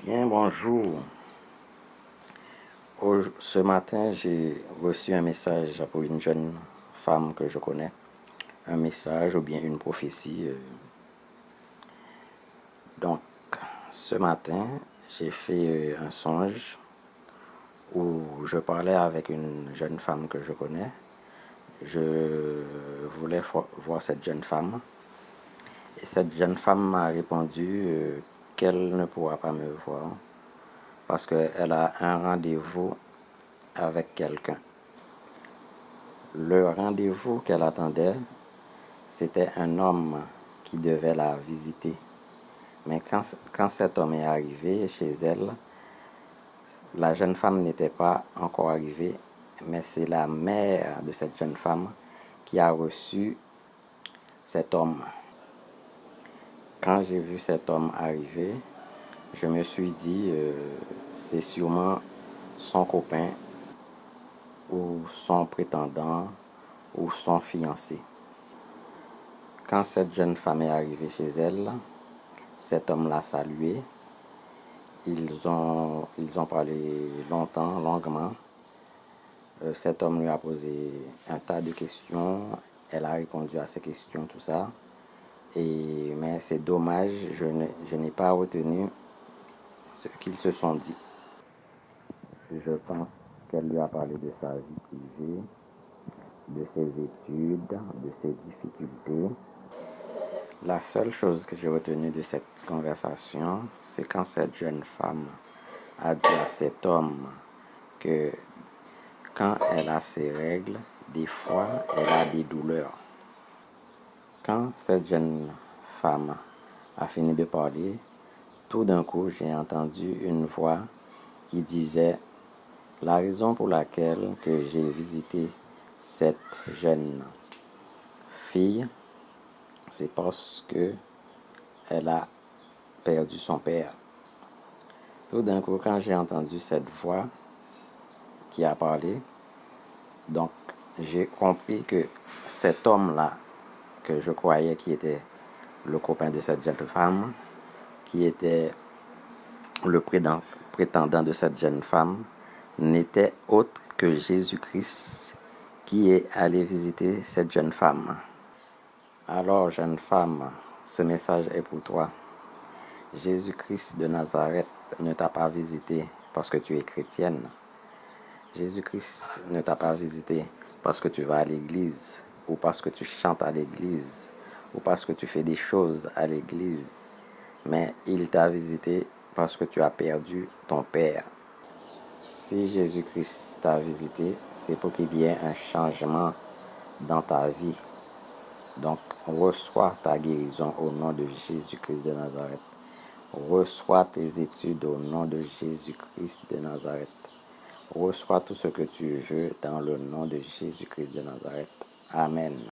Bien, bonjour. Ce matin, j'ai reçu un message pour une jeune femme que je connais. Un message ou bien une prophétie. Donc, ce matin, j'ai fait un songe où je parlais avec une jeune femme que je connais. Je voulais voir cette jeune femme. Et cette jeune femme m'a répondu qu'elle ne pourra pas me voir parce qu'elle a un rendez-vous avec quelqu'un. Le rendez-vous qu'elle attendait, c'était un homme qui devait la visiter. Mais quand cet homme est arrivé chez elle, la jeune femme n'était pas encore arrivée, mais c'est la mère de cette jeune femme qui a reçu cet homme. Quand j'ai vu cet homme arriver, je me suis dit, c'est sûrement son copain ou son prétendant ou son fiancé. Quand cette jeune femme est arrivée chez elle, cet homme l'a salué. Ils ont parlé longtemps, longuement. Cet homme lui a posé un tas de questions. Elle a répondu à ces questions, tout ça. Mais c'est dommage, je n'ai pas retenu ce qu'ils se sont dit. Je pense qu'elle lui a parlé de sa vie privée, de ses études, de ses difficultés. La seule chose que j'ai retenue de cette conversation, c'est quand cette jeune femme a dit à cet homme que quand elle a ses règles, des fois, elle a des douleurs. Quand cette jeune femme a fini de parler, tout d'un coup, j'ai entendu une voix qui disait « La raison pour laquelle que j'ai visité cette jeune fille, c'est parce que elle a perdu son père. » Tout d'un coup, quand j'ai entendu cette voix qui a parlé, donc j'ai compris que cet homme-là, que je croyais qui était le copain de cette jeune femme, qui était le prétendant de cette jeune femme, n'était autre que Jésus-Christ qui est allé visiter cette jeune femme. Alors, jeune femme, ce message est pour toi. Jésus-Christ de Nazareth ne t'a pas visité parce que tu es chrétienne. Jésus-Christ ne t'a pas visité parce que tu vas à l'église, ou parce que tu chantes à l'église, ou parce que tu fais des choses à l'église. Mais il t'a visité parce que tu as perdu ton père. Si Jésus-Christ t'a visité, c'est pour qu'il y ait un changement dans ta vie. Donc, reçois ta guérison au nom de Jésus-Christ de Nazareth. Reçois tes études au nom de Jésus-Christ de Nazareth. Reçois tout ce que tu veux dans le nom de Jésus-Christ de Nazareth. Amen.